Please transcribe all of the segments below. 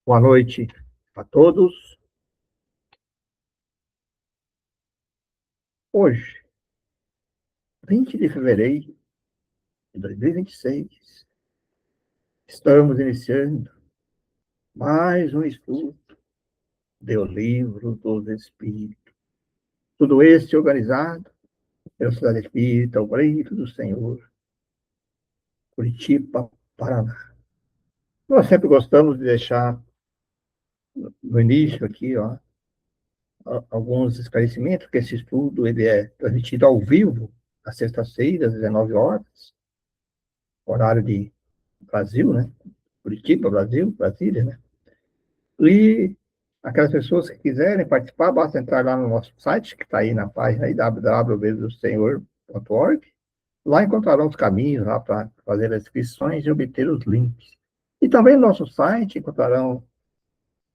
Boa noite a todos. Hoje, 20 de fevereiro de 2026, estamos iniciando mais um estudo do Livro dos Espíritos. Tudo este organizado pela Cidade Espírita, o Grito do Senhor, Curitiba, Paraná. Nós sempre gostamos de deixar no início aqui, alguns esclarecimentos, que esse estudo ele é transmitido ao vivo, às sextas-feiras, às 19 horas, horário de Brasil, né? Curitiba, Brasil, Brasília, né? E aquelas pessoas que quiserem participar, basta entrar lá no nosso site, que está aí na página aí, www.senhor.org. Lá encontrarão os caminhos lá para fazer as inscrições e obter os links. E também no nosso site encontrarão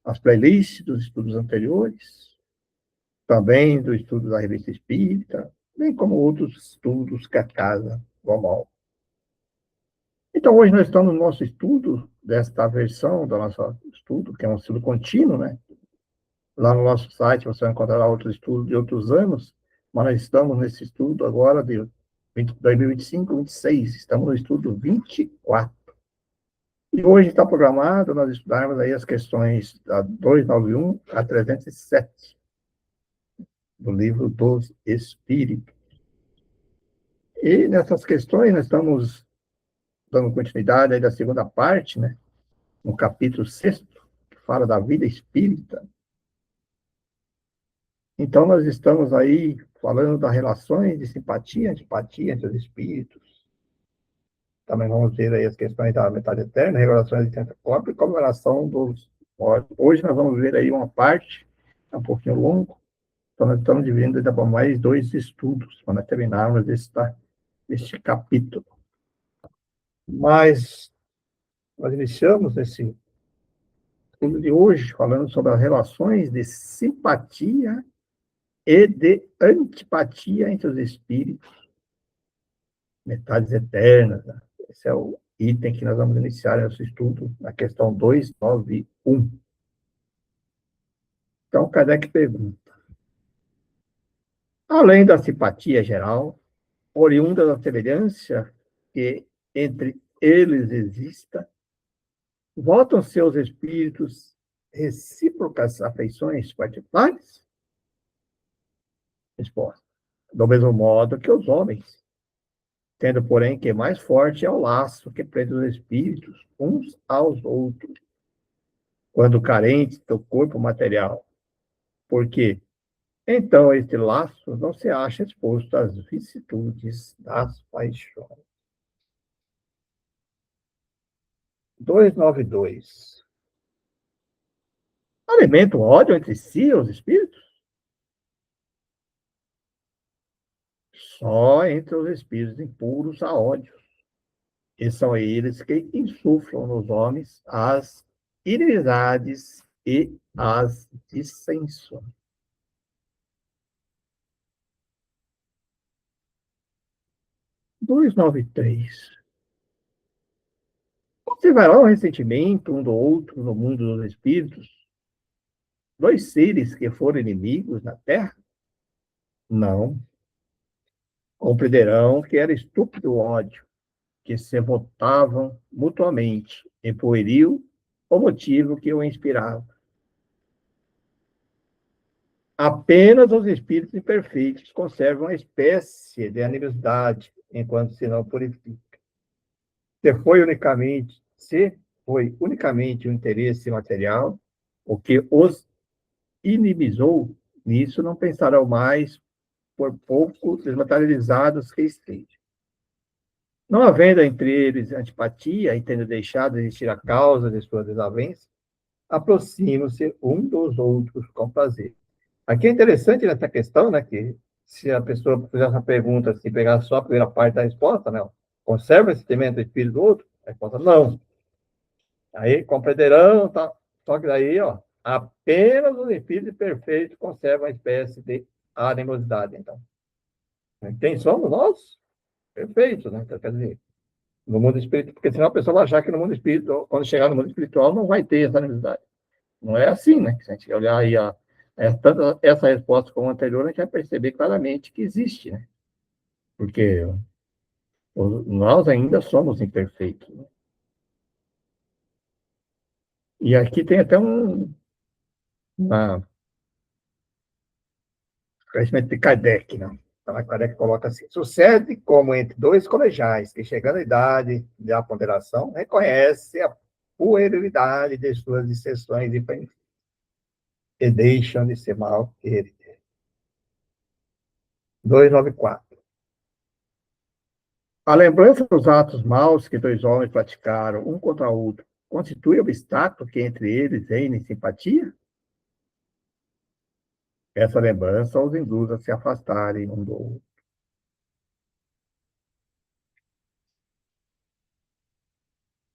as playlists dos estudos anteriores, também do estudo da Revista Espírita, bem como outros estudos que a casa normal. Então, hoje nós estamos no nosso estudo, desta versão do nosso estudo, que é um estudo contínuo, né? Lá no nosso site você vai encontrar outros estudos de outros anos, mas nós estamos nesse estudo agora de 2025, 26, estamos no estudo 24. E hoje está programado nós estudarmos aí as questões da 291 a 307, do Livro dos Espíritos. E nessas questões nós estamos dando continuidade aí da segunda parte, né? No capítulo 6º, que fala da vida espírita. Então, nós estamos aí falando das relações de simpatia, antipatia entre os espíritos. Também vamos ver aí as questões da metade eterna, regulações de ciência própria e comemoração dos mortos. Hoje nós vamos ver aí uma parte, é um pouquinho longo, então nós estamos dividindo ainda para mais 2 estudos, quando terminarmos este capítulo. Mas nós iniciamos esse estudo de hoje falando sobre as relações de simpatia e de antipatia entre os espíritos, metades eternas. Né? Esse é o item que nós vamos iniciar nosso estudo na questão 291. Então, Kardec pergunta: além da simpatia geral, oriunda da semelhança que entre eles exista, votam seus espíritos recíprocas afeições particulares? Resposta: do mesmo modo que os homens, tendo, porém, que mais forte é o laço que prende os espíritos uns aos outros, quando carentes do corpo material. Porque, então, este laço não se acha exposto às vicissitudes das paixões. 292. Alimenta o ódio entre si, os espíritos? Só entre os espíritos impuros há ódio. E são eles que insuflam nos homens as inimizades e as dissensões. 293. Observará o ressentimento um do outro no mundo dos espíritos? 2 seres que foram inimigos na Terra? Não. Compreenderão que era estúpido ódio, que se votavam mutuamente, e pueriu o motivo que o inspirava. Apenas os espíritos imperfeitos conservam a espécie de animosidade, enquanto se não purifica. Se foi unicamente o interesse material, o que os inimizou, nisso não pensarão mais, por pouco desmaterializados que estejam. Não havendo entre eles antipatia, e tendo deixado de existir a causa de suas desavenças, aproximam-se um dos outros com prazer. Aqui é interessante nessa questão, né, que se a pessoa fizer essa pergunta, se pegar só a primeira parte da resposta, não, conserva esse sentimento do espírito do outro? A resposta, não. Aí, compreenderão, tá? Só que daí, apenas os espíritos perfeitos conservam a espécie de animosidade, então. Quem somos nós? Perfeitos, né? Então, quer dizer, no mundo espiritual, porque senão a pessoa vai achar que no mundo espiritual, quando chegar no mundo espiritual, não vai ter essa animosidade. Não é assim, né? Se a gente olhar aí tanto essa resposta como a anterior, a gente vai perceber claramente que existe, né? Porque nós ainda somos imperfeitos. Né? E aqui tem até uma conhecimento de Kardec, né? Então, Kardec coloca assim: sucede como entre dois colegiais que, chegando à idade da ponderação, reconhecem a puerilidade de suas dissensões e deixam de ser mal queridos. 294. A lembrança dos atos maus que dois homens praticaram um contra o outro constitui obstáculo que entre eles reine simpatia? Essa lembrança os induz a se afastarem um do outro.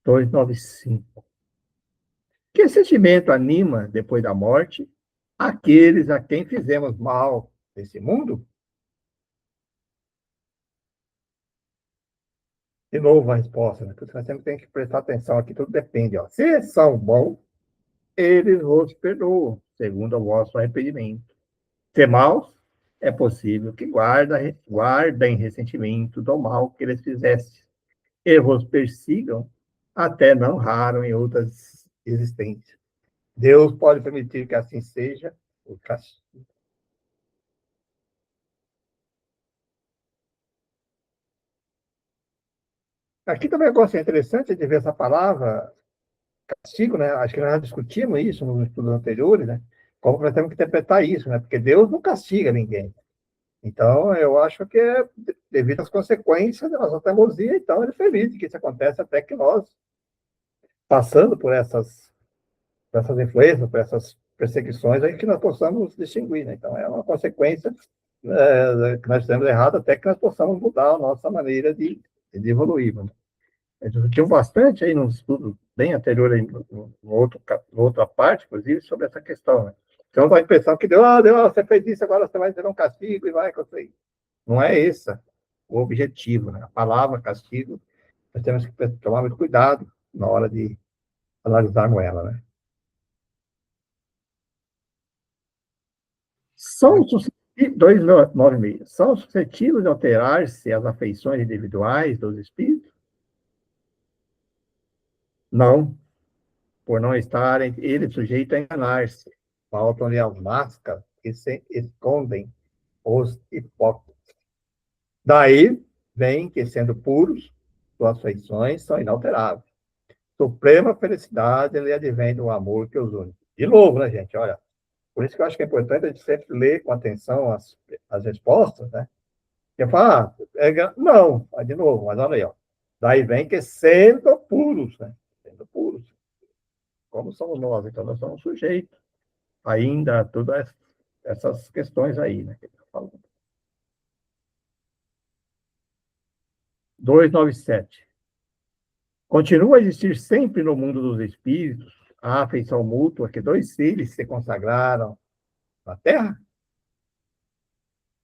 295. Que sentimento anima, depois da morte, aqueles a quem fizemos mal nesse mundo? De novo a resposta, né? Porque nós sempre temos que prestar atenção aqui, tudo depende. Ó. Se são bons, eles vos perdoam, segundo o vosso arrependimento. Se maus, é possível que guardem ressentimento do mal que eles fizessem e vos persigam até não raro em outras existências. Deus pode permitir que assim seja o castigo. Aqui também eu gosto, é interessante de ver essa palavra castigo, né? Acho que nós já discutimos isso nos estudos anteriores, né? Como nós temos que interpretar isso, né? Porque Deus não castiga ninguém. Então, eu acho que é devido às consequências da nossa teimosia, então ele permite que isso aconteça até que nós, passando por essas influências, por essas perseguições, aí que nós possamos distinguir, né? Então, é uma consequência que nós temos errado até que nós possamos mudar a nossa maneira de evoluir. Né? Discutiu bastante aí nos estudos bem anteriores, outra parte, inclusive, sobre essa questão. Né? Então, dá a impressão que Deus, você fez isso, agora você vai ter um castigo e vai acontecer. Não é esse o objetivo. Né? A palavra castigo, nós temos que tomar muito cuidado na hora de analisarmos ela. Né? São suscetíveis, são suscetíveis de alterar-se as afeições individuais dos espíritos? Não, por não estarem eles sujeitos a enganar-se. Faltam-lhe as máscaras que se escondem os hipócritas. Daí vem que, sendo puros, suas feições são inalteráveis. Suprema felicidade lhe advém do amor que os une. De novo, né, gente? Olha, por isso que eu acho que é importante a gente sempre ler com atenção as respostas, né? Porque fala, não, de novo, mas olha aí, ó. Daí vem que sendo puros, né? Sendo puros. Como somos nós? Então, nós somos sujeitos ainda a todas essas questões aí, né? Que ele está falando. 297. Continua a existir sempre no mundo dos espíritos a afeição mútua que dois seres se consagraram na Terra?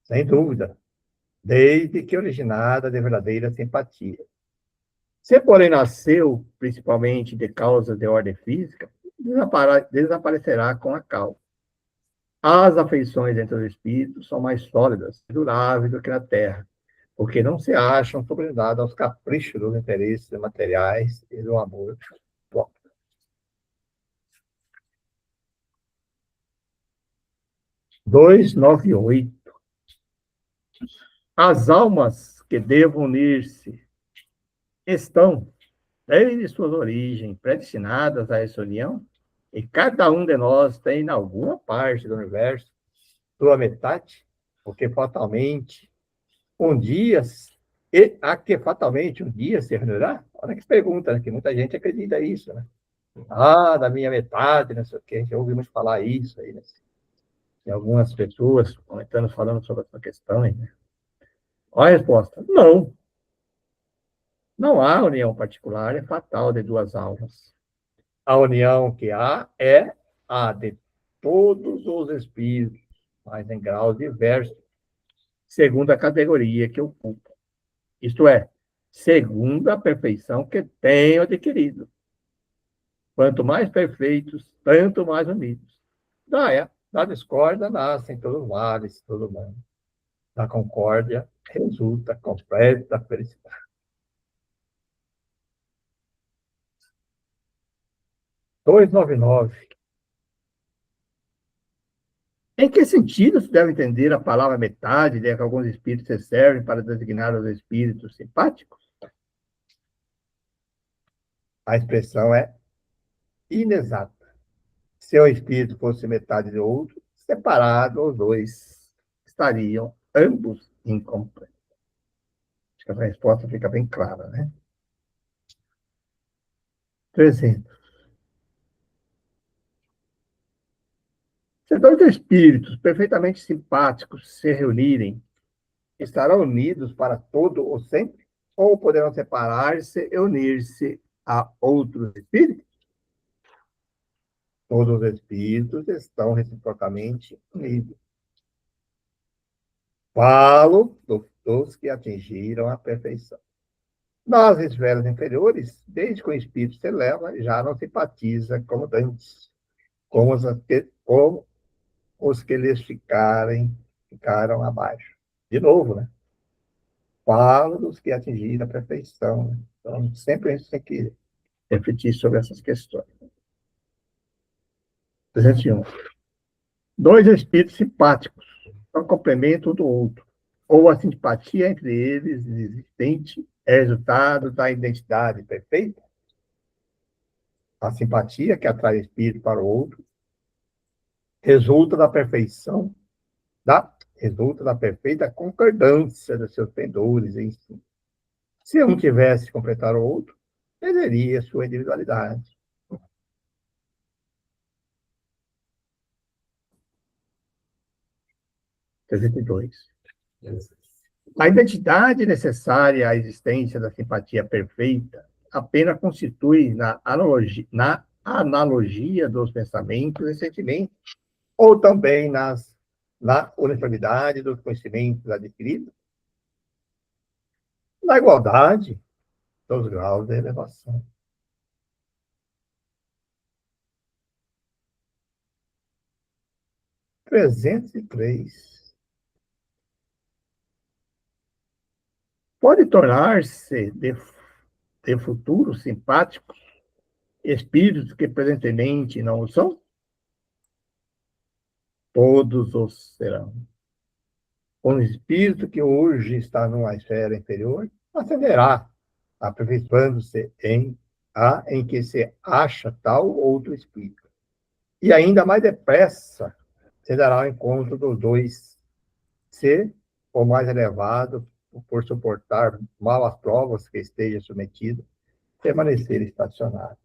Sem dúvida, desde que originada de verdadeira simpatia. Se, porém, nasceu principalmente de causas de ordem física, desaparecerá com a causa. As afeições entre os espíritos são mais sólidas e duráveis do que na Terra, porque não se acham subordinadas aos caprichos dos interesses materiais e do amor próprio. 298. As almas que devam unir-se estão, desde suas origens, predestinadas a essa união, e cada um de nós tem, em alguma parte do universo, sua metade, porque fatalmente um dia, e a que fatalmente um dia se reunirá? Olha que pergunta, né? Que muita gente acredita nisso, né? Ah, da minha metade, não sei o quê. A gente ouve muito falar isso aí, né? Tem algumas pessoas comentando, falando sobre essa questão aí, né? Olha a resposta. Não. Não há união particular, é fatal de duas almas. A união que há é a de todos os espíritos, mas em graus diversos, segundo a categoria que ocupam. Isto é, segundo a perfeição que tenham adquirido. Quanto mais perfeitos, tanto mais unidos. Da discórdia nascem todos os males, todo mundo. Da concórdia resulta completa felicidade. 299. Em que sentido se deve entender a palavra metade, de que alguns espíritos se servem para designar os espíritos simpáticos? A expressão é inexata. Se o espírito fosse metade do outro, separado, os dois estariam ambos incompletos. Acho que essa resposta fica bem clara, né? 300. Se dois espíritos perfeitamente simpáticos se reunirem, estarão unidos para todo ou sempre? Ou poderão separar-se e unir-se a outros espíritos? Todos os espíritos estão reciprocamente unidos. Falo dos que atingiram a perfeição. Nas esferas inferiores, desde que o espírito se eleva, já não simpatiza como antes, como os que lhes ficaram abaixo. De novo, né? Falo dos que atingiram a perfeição. Né? Então, sempre a gente tem que refletir sobre essas questões. 301. Dois espíritos simpáticos, um complemento um do outro, ou a simpatia entre eles existente é resultado da identidade perfeita? A simpatia que atrai o espírito para o outro resulta da perfeição, resulta da perfeita concordância dos seus pendores em si. Se um tivesse que completar o outro, perderia sua individualidade. 302. A identidade necessária à existência da simpatia perfeita apenas constitui na analogia dos pensamentos e sentimentos, ou também na uniformidade dos conhecimentos adquiridos, na igualdade dos graus de elevação. 303. Pode tornar-se de futuro simpáticos espíritos que presentemente não o são? Todos os serão. Um espírito que hoje está numa esfera inferior ascenderá, aperfeiçoando-se em que se acha tal outro espírito. E ainda mais depressa se dará ao encontro dos dois, se o mais elevado, por suportar mal as provas que esteja submetido, permanecer estacionado.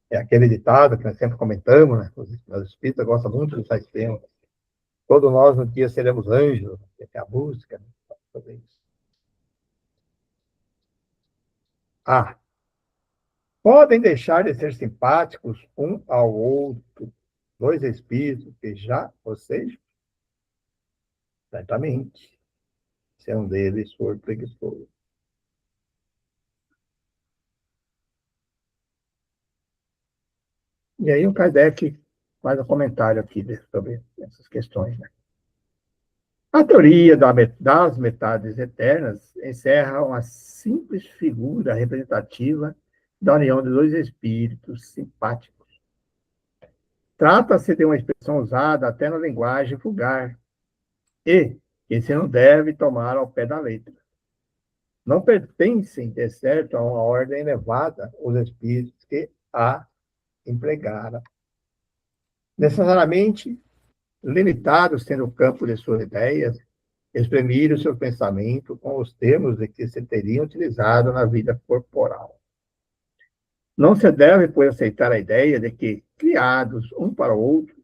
É aquele ditado que nós sempre comentamos, né? Os espíritas gostam muito de usar esse tema. Todos nós, no dia, seremos anjos, que é a busca, né? Fazer isso. Podem deixar de ser simpáticos um ao outro, dois espíritos que já, ou seja, certamente, se um deles for preguiçoso. E aí o Kardec faz um comentário aqui sobre essas questões, né? A teoria das metades eternas encerra uma simples figura representativa da união de dois espíritos simpáticos. Trata-se de uma expressão usada até na linguagem vulgar e que se não deve tomar ao pé da letra. Não pertencem, de certo, a uma ordem elevada os espíritos que a empregaram. Necessariamente limitados, tendo o campo de suas ideias, exprimir o seu pensamento com os termos de que se teriam utilizado na vida corporal. Não se deve, pois, aceitar a ideia de que, criados um para o outro,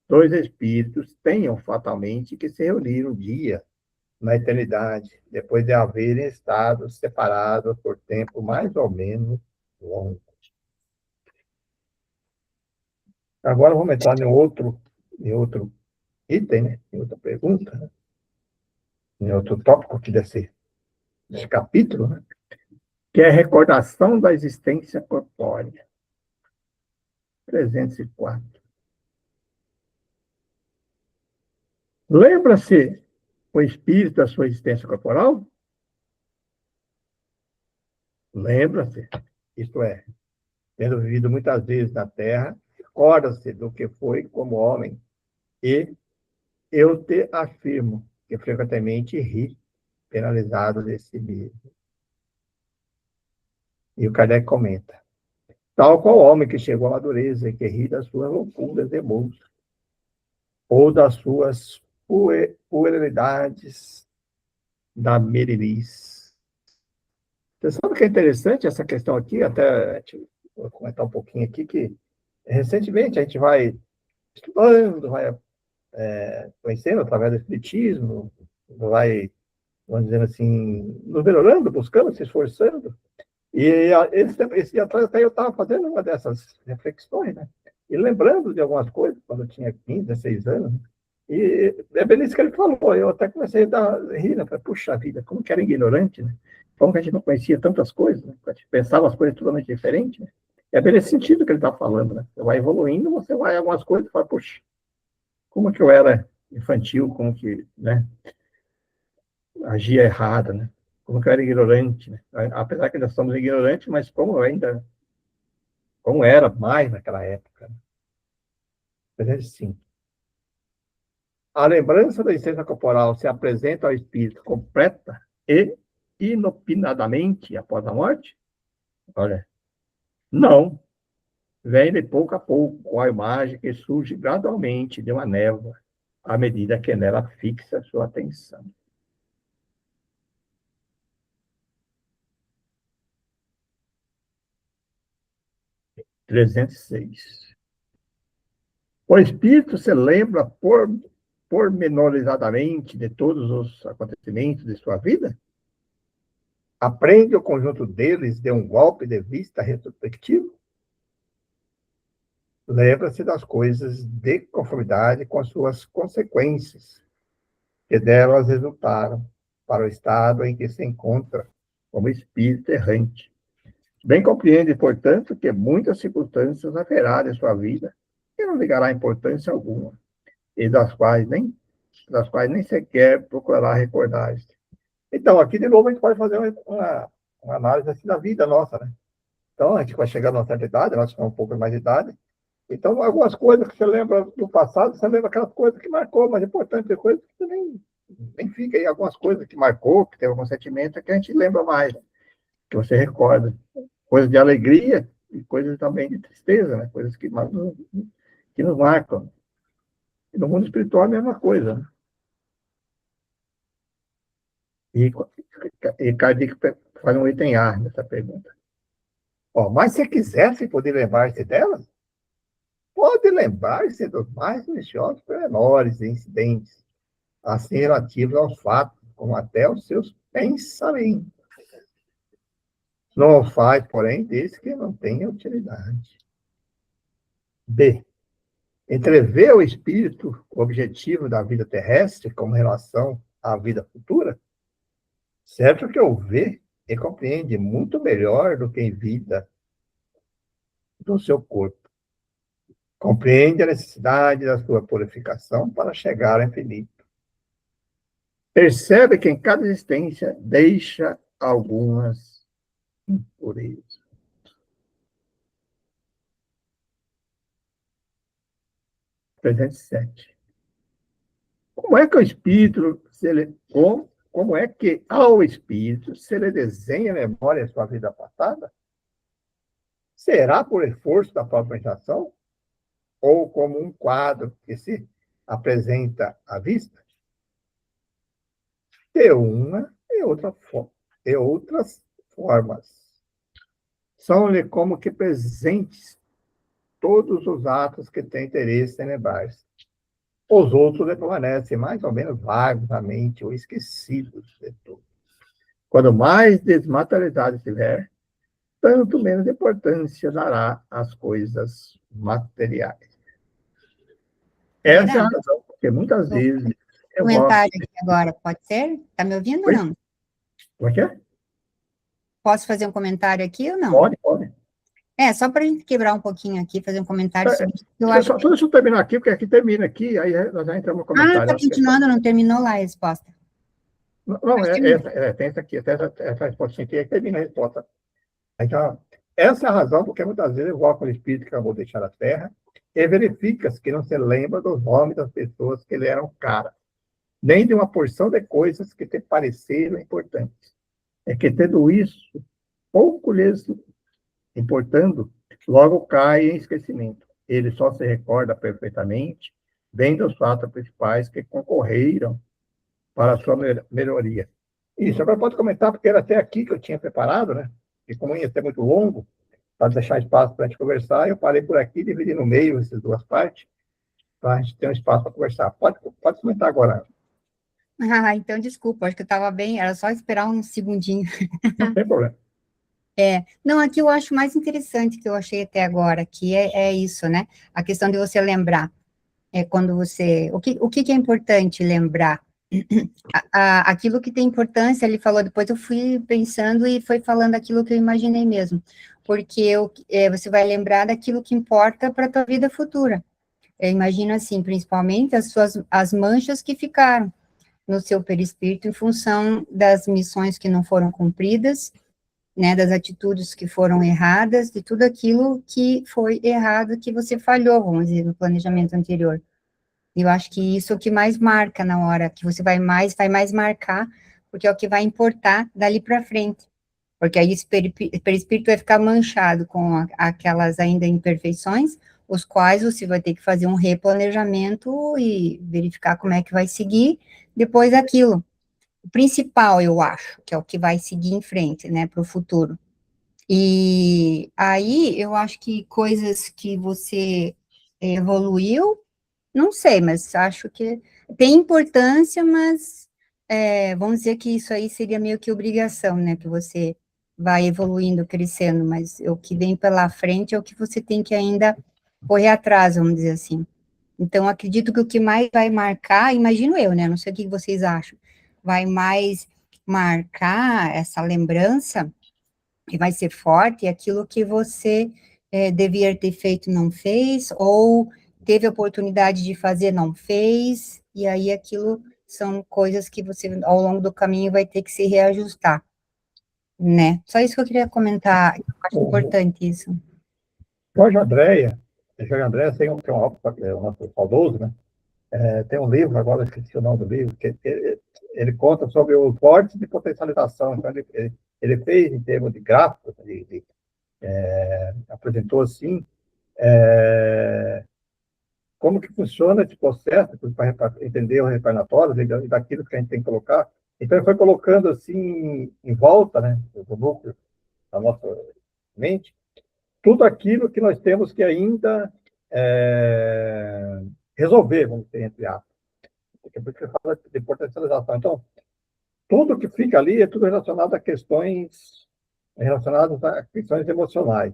dois espíritos tenham fatalmente que se reunir um dia na eternidade, depois de haverem estado separados por tempo mais ou menos longo. Agora vamos entrar em outro item, né? Em outra pergunta, né? Em outro tópico aqui desse capítulo, né? Que é a recordação da existência corpórea. 304. Lembra-se o espírito da sua existência corporal? Lembra-se. Isto é, tendo vivido muitas vezes na Terra, recorda-se do que foi como homem. E eu te afirmo que frequentemente ri, penalizado desse mesmo. E o Kardec comenta: tal qual homem que chegou à madureza e que ri das suas loucuras e monstros, ou das suas puerilidades da merilice. Você sabe que é interessante essa questão aqui, até vou comentar um pouquinho aqui, que recentemente a gente vai estudando, vai conhecendo através do Espiritismo, vai, vamos dizer assim, nos melhorando, buscando, se esforçando. E esse dia atrás até eu estava fazendo uma dessas reflexões, né? E lembrando de algumas coisas, quando eu tinha 15, 16 anos, né? E é bem isso que ele falou, eu até comecei a rir, né? Falei, puxa vida, como que era ignorante, né? Como que a gente não conhecia tantas coisas, né? A gente pensava as coisas totalmente diferentes, né? É bem nesse sentido que ele está falando, né? Você vai evoluindo, você vai em algumas coisas e fala, puxa, como que eu era infantil, como que, né? Agia errado, né? Como que eu era ignorante, né? Apesar que ainda somos ignorantes, mas como era mais naquela época. Né? Sim. A lembrança da existência corporal se apresenta ao espírito completa e inopinadamente após a morte? Olha, não. Vem de pouco a pouco, com a imagem que surge gradualmente de uma névoa, à medida que nela fixa sua atenção. Trezentos e seis. O espírito se lembra pormenorizadamente de todos os acontecimentos de sua vida? Aprende o conjunto deles de um golpe de vista retrospectivo? Lembra-se das coisas de conformidade com as suas consequências, que delas resultaram para o estado em que se encontra como espírito errante. Bem compreende, portanto, que muitas circunstâncias haverá de sua vida que não ligará importância alguma, e das quais nem sequer procurará recordar-se. Então, aqui de novo a gente pode fazer uma análise assim da vida nossa, né? Então, a gente vai chegar a uma certa idade, nós temos um pouco mais de idade. Então, algumas coisas que você lembra do passado, você lembra aquelas coisas que marcou, mas é importante ter coisas que você nem fica aí, algumas coisas que marcou, que teve algum sentimento, que a gente lembra mais, né? Que você recorda. Coisas de alegria e coisas também de tristeza, né? Coisas que nos marcam. E no mundo espiritual é a mesma coisa, né? E Kardec faz um item A nessa pergunta. Ó, mas se quisesse poder lembrar-se delas, pode lembrar-se dos mais deliciosos pormenores e incidentes, assim relativos aos fatos, como até os seus pensamentos. Não o faz, porém, desde que não tenha utilidade. B. Entrevê o espírito o objetivo da vida terrestre como relação à vida futura? Certo que o vê e compreende muito melhor do que em vida do seu corpo. Compreende a necessidade da sua purificação para chegar ao infinito. Percebe que em cada existência deixa algumas impurezas. Presente 7. Como é que o espírito, como é que ao espírito se lhe desenha a memória da sua vida passada? Será por esforço da própria meditação? Ou como um quadro que se apresenta à vista? De uma e outras formas. São-lhe como que presentes todos os atos que têm interesse em lembrar-se. Os outros permanecem mais ou menos vagos na mente ou esquecidos de tudo. Quando mais desmaterializado estiver, tanto menos importância dará às coisas materiais. Essa é a razão, porque muitas vezes eu comentário aqui agora, pode ser? Está me ouvindo ou não? Como é que é? Posso fazer um comentário aqui ou não? Pode. Só para a gente quebrar um pouquinho aqui, fazer um comentário sobre isso. Eu acho que... Deixa eu terminar aqui, porque aqui termina aqui, aí nós já entramos no comentário. Tá continuando, não terminou lá a resposta. Não, tem essa aqui, essa resposta aqui, aí termina a resposta. Então, essa é a razão porque muitas vezes eu volto com o espírito que acabou de deixar a Terra e verifica-se que não se lembra dos nomes das pessoas que lhe eram caras, nem de uma porção de coisas que te pareceram importantes. É que, tendo isso, pouco lhes importando, logo cai em esquecimento. Ele só se recorda perfeitamente bem dos fatos principais que concorreram para a sua melhoria. Isso, agora pode comentar, porque era até aqui que eu tinha preparado, né? E como ia ser muito longo, para deixar espaço para a gente conversar, eu parei por aqui, dividi no meio essas duas partes, para a gente ter um espaço para conversar. Pode comentar agora. Então desculpa, acho que eu estava bem, era só esperar um segundinho. Não tem problema. Não, aqui eu acho mais interessante que eu achei até agora, que é isso, né? A questão de você lembrar. Quando você... O que é importante lembrar? Aquilo que tem importância, ele falou, depois eu fui pensando e foi falando aquilo que eu imaginei mesmo. Porque você vai lembrar daquilo que importa para a tua vida futura. Eu imagino assim, principalmente as manchas que ficaram no seu perispírito em função das missões que não foram cumpridas, né, das atitudes que foram erradas, de tudo aquilo que foi errado, que você falhou, vamos dizer, no planejamento anterior. Eu acho que isso é o que mais marca na hora, que você vai mais marcar, porque é o que vai importar dali para frente. Porque aí esse perispírito vai ficar manchado com aquelas ainda imperfeições, os quais você vai ter que fazer um replanejamento e verificar como é que vai seguir depois aquilo. O principal, eu acho, que é o que vai seguir em frente, né, para o futuro. E aí, eu acho que coisas que você evoluiu, não sei, mas acho que tem importância, mas vamos dizer que isso aí seria meio que obrigação, né, que você vai evoluindo, crescendo, mas o que vem pela frente é o que você tem que ainda correr atrás, vamos dizer assim. Então, acredito que o que mais vai marcar, imagino eu, né, não sei o que vocês acham, vai mais marcar essa lembrança, e vai ser forte, é aquilo que você devia ter feito, não fez, ou teve a oportunidade de fazer, não fez, e aí aquilo são coisas que você, ao longo do caminho, vai ter que se reajustar, né? Só isso que eu queria comentar, eu acho importante isso. Jorge Andréia tem um autor, é um autor saudoso, né? Tem um livro, agora esqueci o nome do livro, que ele conta sobre os vórtices de potencialização. Então, ele fez, em termos de gráficos, apresentou assim, como que funciona esse processo, para entender o retornatório e daquilo que a gente tem que colocar. Então, ele foi colocando assim, em volta, né, do núcleo da nossa mente, tudo aquilo que nós temos que ainda resolver, vamos dizer, entre aspas. Porque você fala de potencialização. Então, tudo que fica ali é tudo relacionado a questões relacionadas a questões emocionais.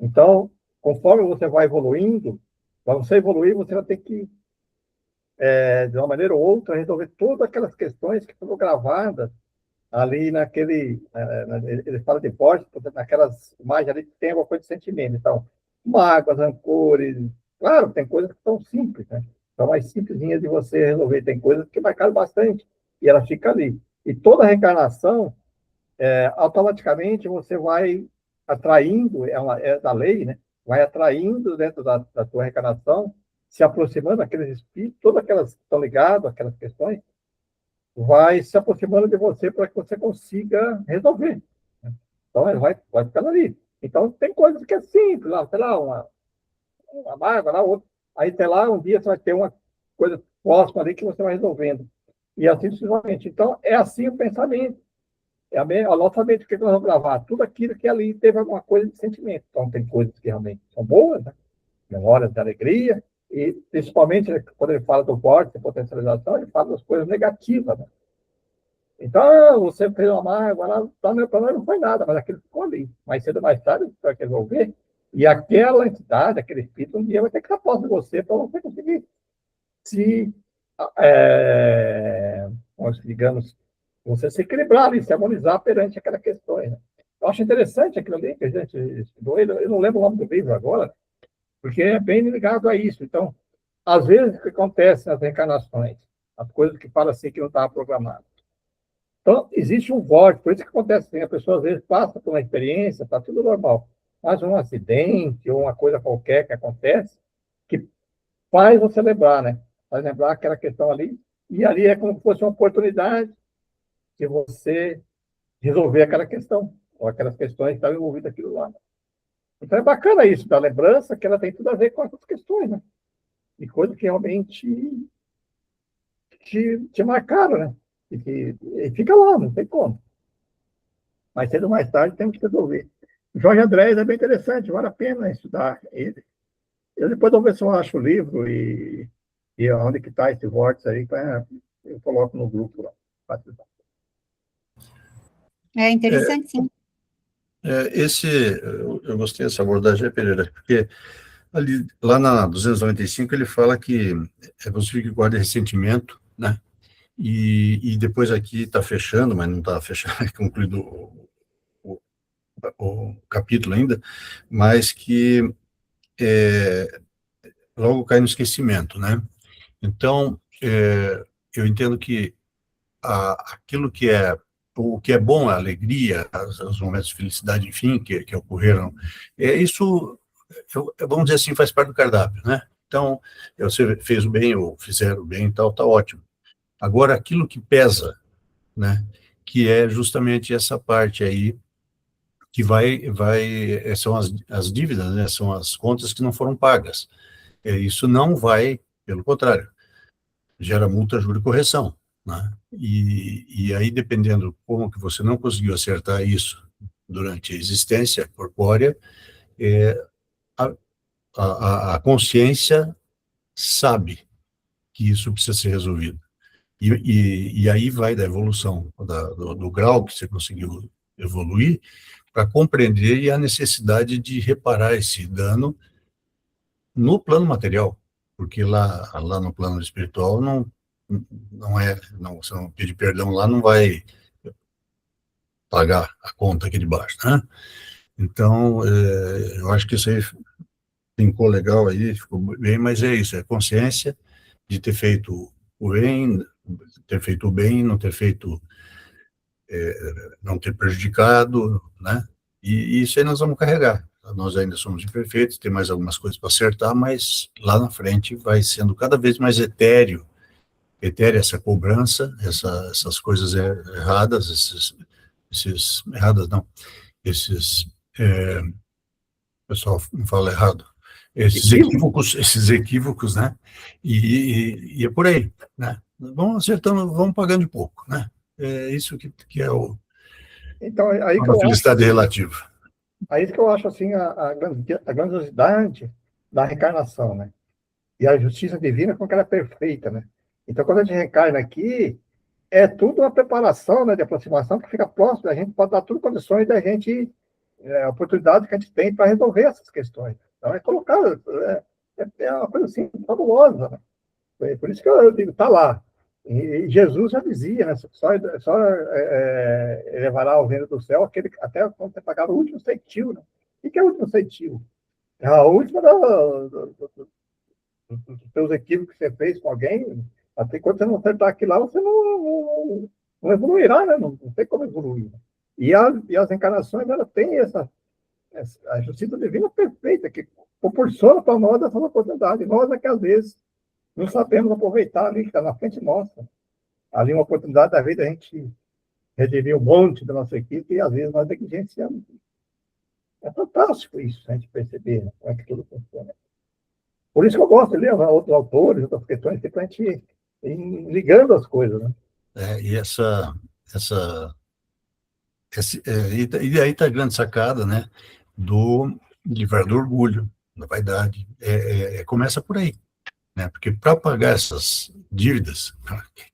Então, conforme você vai evoluindo, para você evoluir, você vai ter que, de uma maneira ou outra, resolver todas aquelas questões que foram gravadas ali naquele... ele fala de vórtice, naquelas imagens ali que tem alguma coisa de sentimento. Então, mágoas, rancores... Claro, tem coisas que são simples, né? São mais simplesinhas de você resolver. Tem coisas que marcaram bastante e ela fica ali. E toda reencarnação, automaticamente você vai atraindo, é da lei, né? Vai atraindo dentro da tua reencarnação, se aproximando daqueles espíritos, todas aquelas que estão ligadas, aquelas questões, vai se aproximando de você para que você consiga resolver. Né? Então, ele vai ficando ali. Então, tem coisas que é simples, lá, sei lá, uma mágoa, lá, outra. Aí, sei lá, um dia você vai ter uma coisa próxima ali que você vai resolvendo. E assim sucessivamente. Então, é assim o pensamento. A nossa mente, o que nós vamos gravar? Tudo aquilo que ali teve alguma coisa de sentimento. Então, tem coisas que realmente são boas, né? Memórias de alegria, e principalmente quando ele fala do vórtice, de potencialização, ele fala das coisas negativas, né? Então, você fez uma mágoa, lá, para nós não foi nada, mas aquilo ficou ali. Mais cedo ou mais tarde, você vai resolver, e aquela entidade, aquele espírito, um dia vai ter que estar próximo de você para você conseguir se, digamos, você se equilibrar ali, se harmonizar perante aquelas questões. Né? Eu acho interessante aquilo ali que a gente estudou. Eu não lembro o nome do livro agora, porque é bem ligado a isso. Então, às vezes, o que acontece nas reencarnações? As coisas que falam assim que não estava programado. Então, existe um vórtice, por isso que acontece assim, a pessoa às vezes passa por uma experiência, está tudo normal, mas um acidente ou uma coisa qualquer que acontece, que faz você lembrar, né? Faz lembrar aquela questão ali, e ali é como se fosse uma oportunidade de você resolver aquela questão, ou aquelas questões que estavam envolvidas aquilo lá. Então é bacana isso, da lembrança, que ela tem tudo a ver com essas questões, né? E coisas que realmente te marcaram, né? E fica lá, não tem como. Mais cedo ou mais tarde temos que resolver. Jorge Andrés é bem interessante, vale a pena estudar ele. Eu depois vou ver se eu acho o livro e onde que está esse vórtice aí, eu coloco no grupo lá. É interessante, sim. Eu gostei dessa abordagem, Pereira, porque ali, lá na 295 ele fala que é possível que guarde ressentimento, né? E depois aqui está fechando, mas não está fechando, é concluído o, o capítulo ainda, mas que logo cai no esquecimento, né? Então, eu entendo que aquilo que é o que é bom, a alegria, os momentos de felicidade, enfim, que ocorreram, isso, vamos dizer assim, faz parte do cardápio, né? Então, você fez o bem ou fizeram o bem e tal, tá ótimo. Agora, aquilo que pesa, né? Que é justamente essa parte aí que são as dívidas, né? São as contas que não foram pagas. Isso não vai, pelo contrário, gera multa, juro e correção, né? E aí, dependendo como que você não conseguiu acertar isso durante a existência corpórea, a, consciência sabe que isso precisa ser resolvido. E aí vai da evolução, do grau que você conseguiu evoluir, para compreender a necessidade de reparar esse dano no plano material, porque lá no plano espiritual você não pedir perdão lá, não vai pagar a conta aqui de baixo, né? Então, eu acho que isso aí ficou legal aí, ficou bem, mas é isso, é consciência de ter feito o bem, ter feito o bem, não ter feito, não ter prejudicado, né? E isso aí nós vamos carregar. Nós ainda somos imperfeitos, tem mais algumas coisas para acertar, mas lá na frente vai sendo cada vez mais etérea essa cobrança, essas coisas erradas, erradas não, esses, o pessoal não fala errado, esses equívocos, né? E é por aí, né? Vamos acertando, vamos pagando de pouco, né? É isso que é Então, aí que a eu acho, felicidade relativa. aí que eu acho assim, a grandiosidade da reencarnação, né? E a justiça divina como que ela é perfeita, né? Então, quando a gente reencarna aqui, é tudo uma preparação, né, de aproximação que fica próximo da gente, pode dar tudo condições da gente, a oportunidade que a gente tem para resolver essas questões. Então, é colocar, é uma coisa assim, fabulosa, né? Por isso que eu digo, está lá. E Jesus já dizia, né, só elevará ao reino do céu aquele, até quando você pagar o último centil, né? O que é o último centil? É a última dos seus equívocos que você fez com alguém, até quando você não acertar aquilo lá, você não evoluirá, né? Não tem como evoluir. E as encarnações, ela tem a justiça divina perfeita, que proporciona para nós essa oportunidade. Nós é que, às vezes, não sabemos aproveitar ali, que está na frente nossa. Ali uma oportunidade da vida, a gente redimir um monte da nossa equipe e, às vezes, nós negligenciamos. É fantástico isso, a gente perceber, né, como é que tudo funciona. Por isso que eu gosto de ler outros autores, outras questões, para a gente ir ligando as coisas, né? E e aí está a grande sacada, né, do livrar do orgulho, da vaidade. Começa por aí, né? Porque para pagar essas dívidas,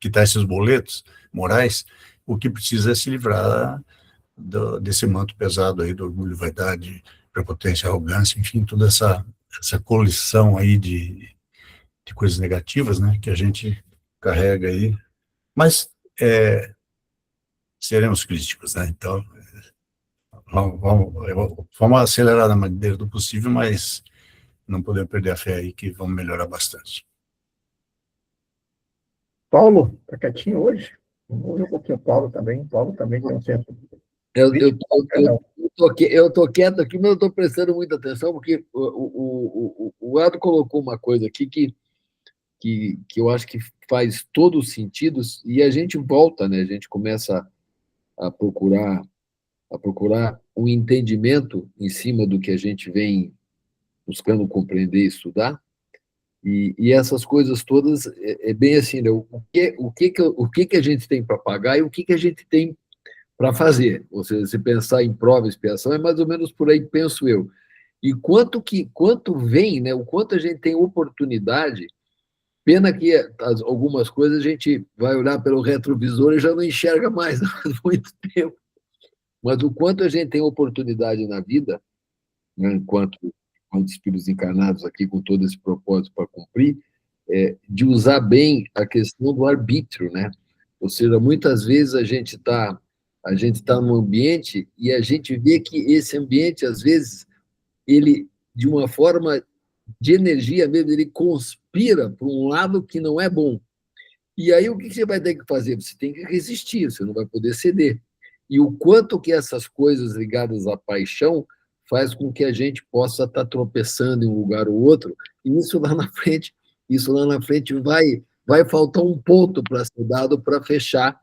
quitar esses boletos morais, o que precisa é se livrar desse manto pesado aí do orgulho, vaidade, prepotência, arrogância, enfim, toda essa coleção aí de coisas negativas, né, que a gente carrega aí. Mas seremos críticos, né? Então, vamos acelerar na medida do possível, mas não podemos perder a fé aí que vamos melhorar bastante. Paulo, está quietinho hoje? Vamos ouvir um pouquinho o Paulo também. Paulo também tem um centro. Eu tô quieto aqui, mas eu estou prestando muita atenção, porque o Ado colocou uma coisa aqui que eu acho que faz todo sentido, e a gente volta, né? A gente começa a procurar um entendimento em cima do que a gente vem buscando compreender e estudar, e essas coisas todas é bem assim, né? O que a gente tem para pagar e o que a gente tem para fazer. Ou seja, se pensar em prova e expiação, é mais ou menos por aí, penso eu. E quanto vem, né? O quanto a gente tem oportunidade. Pena que algumas coisas a gente vai olhar pelo retrovisor e já não enxerga mais há muito tempo. Mas o quanto a gente tem oportunidade na vida, né, enquanto espíritos encarnados aqui com todo esse propósito para cumprir, de usar bem a questão do arbítrio, né? Ou seja, muitas vezes a gente está num ambiente e a gente vê que esse ambiente, às vezes, ele, de uma forma de energia mesmo, ele conspira para um lado que não é bom. E aí o que você vai ter que fazer? Você tem que resistir, você não vai poder ceder. E o quanto que essas coisas ligadas à paixão faz com que a gente possa estar tropeçando em um lugar ou outro, e isso lá na frente vai faltar um ponto para ser dado para fechar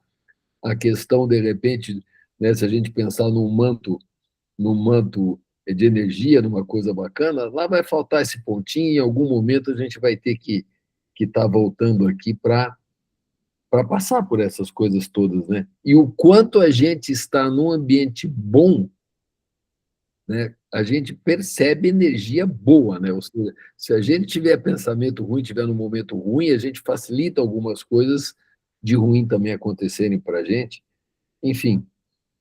a questão, de repente, né, se a gente pensar num manto de energia, numa coisa bacana, lá vai faltar esse pontinho, em algum momento a gente vai ter que estar voltando aqui para passar por essas coisas todas, né? E o quanto a gente está num ambiente bom, né? A gente percebe energia boa, né? Ou seja, se a gente tiver pensamento ruim, tiver num momento ruim, a gente facilita algumas coisas de ruim também acontecerem para a gente. Enfim,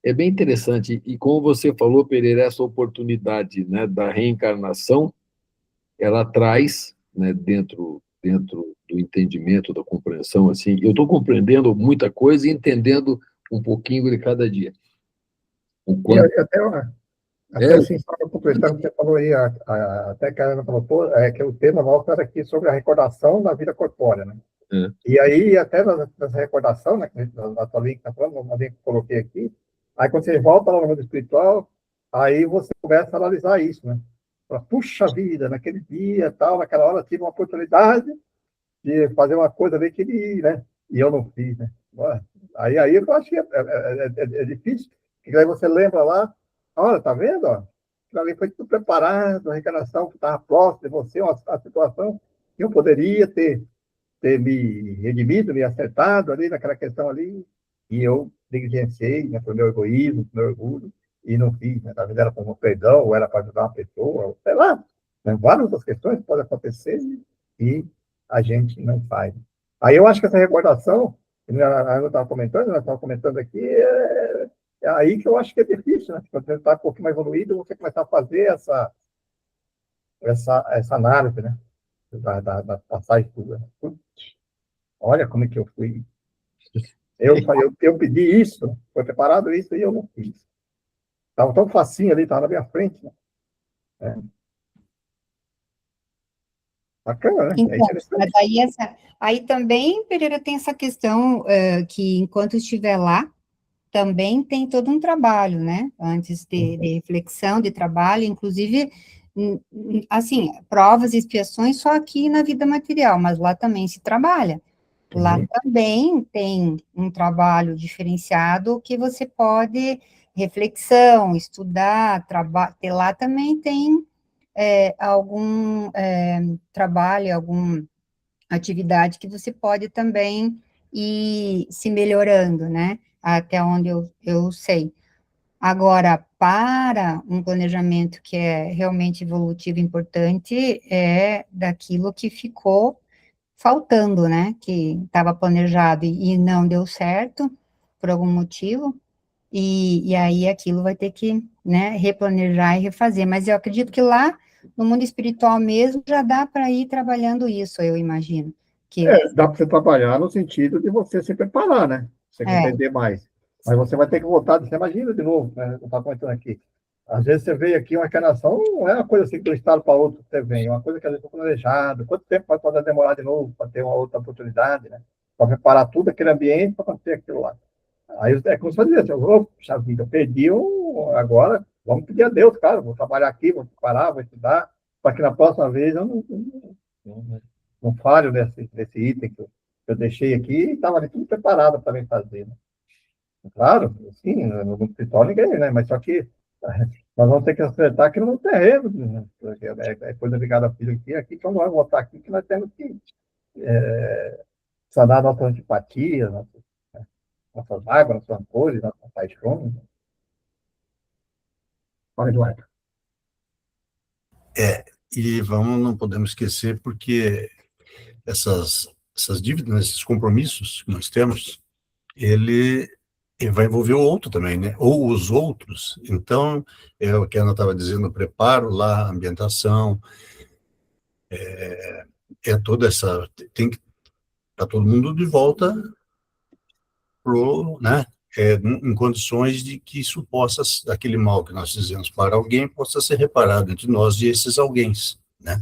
é bem interessante. E como você falou, Pereira, essa oportunidade, né, da reencarnação, ela traz, né, dentro do entendimento, da compreensão, assim, eu estou compreendendo muita coisa e entendendo um pouquinho de cada dia. O quanto... Até assim, só para completar o que você falou aí, até que a Ana falou, pô, que o tema nosso era aqui sobre a recordação da vida corpórea, né? E aí, até nessa recordação, né, na tua linha que está falando, na linha que eu coloquei aqui, aí quando você volta lá no mundo espiritual, aí você começa a analisar isso, né? Fala, puxa vida, naquele dia, tal, naquela hora, tive uma oportunidade de fazer uma coisa ali que ele, né? E eu não fiz, né? Aí eu acho que é difícil, porque aí você lembra lá, olha, tá vendo? Ó? Ali foi tudo preparado, a reencarnação que estava próximo de você, a situação que eu poderia ter me redimido, me acertado ali naquela questão ali, e eu negligenciei, né, por meu egoísmo, por meu orgulho, e não fiz, né? Na verdade, era para um perdão, ou era para ajudar uma pessoa, ou, sei lá, né? Várias outras questões podem acontecer e a gente não faz. Aí eu acho que essa recordação, a Ana estava comentando, nós estávamos comentando aqui, é aí que eu acho que é difícil, né? Quando você está um pouquinho mais evoluído, você começar a fazer essa análise, né? Da passagem tudo. Olha como é que eu fui. Eu pedi isso, foi preparado isso e eu não fiz. Estava tão facinho ali, estava na minha frente. Né? Bacana, né? Então, mas aí também, Pereira, tem essa questão que enquanto estiver lá, também tem todo um trabalho, né? Antes de reflexão, de trabalho, inclusive, assim, provas e expiações só aqui na vida material, mas lá também se trabalha. Lá também tem um trabalho diferenciado que você pode, reflexão, estudar, lá também tem algum trabalho, alguma atividade que você pode também ir se melhorando, né? Até onde eu sei. Agora, para um planejamento que é realmente evolutivo e importante, é daquilo que ficou faltando, né? Que estava planejado e não deu certo, por algum motivo, e aí aquilo vai ter que, né, replanejar e refazer. Mas eu acredito que lá, no mundo espiritual mesmo, já dá para ir trabalhando isso, eu imagino. Dá para você trabalhar no sentido de você se preparar, né? Você entender mais. Mas você vai ter que voltar, você imagina de novo, né? Eu estava comentando aqui. Às vezes você vê aqui uma encarnação, não é uma coisa assim que de um estado para outro que você vem, é uma coisa que às vezes foi planejado. Quanto tempo pode demorar de novo para ter uma outra oportunidade, né? Para preparar tudo aquele ambiente para acontecer aquilo lá. Aí é como se eu dizia, assim, puxa vida, eu perdi agora, vamos pedir a Deus, cara, vou trabalhar aqui, vou preparar, vou estudar, para que na próxima vez eu não falho nesse item que eu deixei aqui e estava ali tudo preparado para mim fazer, né? Claro, sim, no escritório ninguém, né? Mas só que nós vamos ter que acertar aquilo no terreno, né? Porque é coisa ligada a filho aqui que eu não vou voltar aqui, que nós temos que sanar nossas antipatias, nossas mágoas, nossas rancores, nossas paixões. Fala, Eduardo. E não podemos esquecer, porque essas dívidas, esses compromissos que nós temos, ele vai envolver o outro também, né? Ou os outros. Então, é o que a Ana estava dizendo, o preparo lá, a ambientação, toda essa... Tem que estar todo mundo de volta né? Em condições de que isso possa, aquele mal que nós fizemos para alguém, possa ser reparado entre nós e esses alguém, né?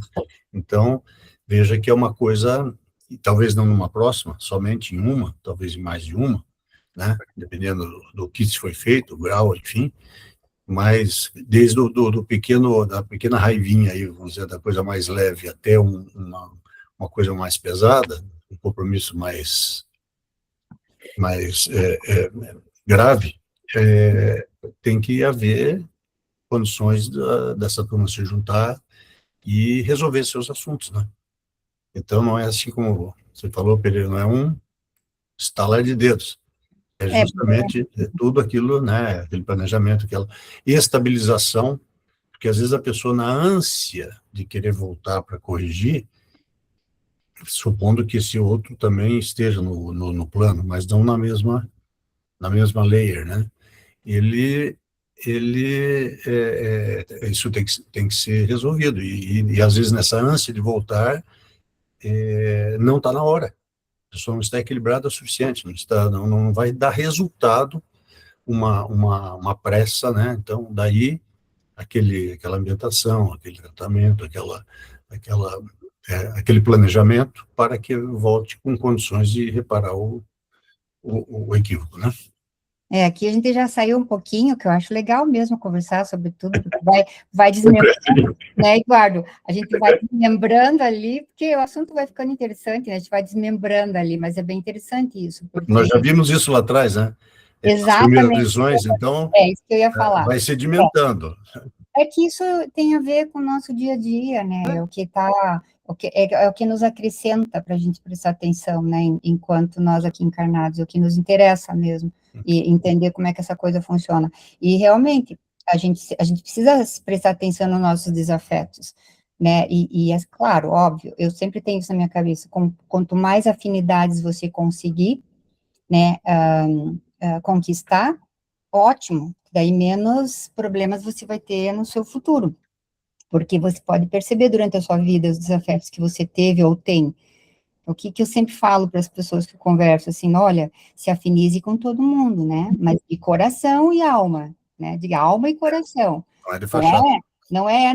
Então, veja que é uma coisa, talvez não numa próxima, somente em uma, talvez em mais de uma, né? Dependendo do que se foi feito, o grau, enfim, mas desde do pequeno, da pequena raivinha aí, vamos dizer, da coisa mais leve até uma coisa mais pesada, um compromisso mais grave, tem que haver condições dessa turma se juntar e resolver seus assuntos, né? Então, não é assim como você falou, Pereira, não é um estalar de dedos. É justamente tudo aquilo, né? Aquele planejamento, aquela estabilização, porque às vezes a pessoa, na ânsia de querer voltar para corrigir, supondo que esse outro também esteja no plano, mas não na mesma layer, né? Isso tem que ser resolvido, e às vezes nessa ânsia de voltar, não está na hora, a pessoa não está equilibrada o suficiente, não vai dar resultado uma pressa, né? Então, daí, aquela ambientação, aquele tratamento, aquele planejamento para que volte com condições de reparar o equívoco, né? Aqui a gente já saiu um pouquinho, que eu acho legal mesmo conversar sobre tudo, porque vai desmembrando, né, Eduardo? A gente vai desmembrando ali, porque o assunto vai ficando interessante, né? A gente vai desmembrando ali, mas é bem interessante isso. Porque... Nós já vimos isso lá atrás, né? Exatamente. As primeiras lições, então, isso que eu ia falar. Vai sedimentando. É que isso tem a ver com o nosso dia a dia, né? É o que nos acrescenta para a gente prestar atenção, né? Enquanto nós aqui encarnados, é o que nos interessa mesmo, e entender como é que essa coisa funciona. E realmente, a gente precisa prestar atenção nos nossos desafetos, né? E é claro, óbvio, eu sempre tenho isso na minha cabeça, quanto mais afinidades você conseguir, né, conquistar, ótimo, daí menos problemas você vai ter no seu futuro, porque você pode perceber durante a sua vida os desafetos que você teve ou tem. O que eu sempre falo para as pessoas que eu converso, assim, olha, se afinize com todo mundo, né, mas de coração e alma, né, de alma e coração. Não é de fachada. Não é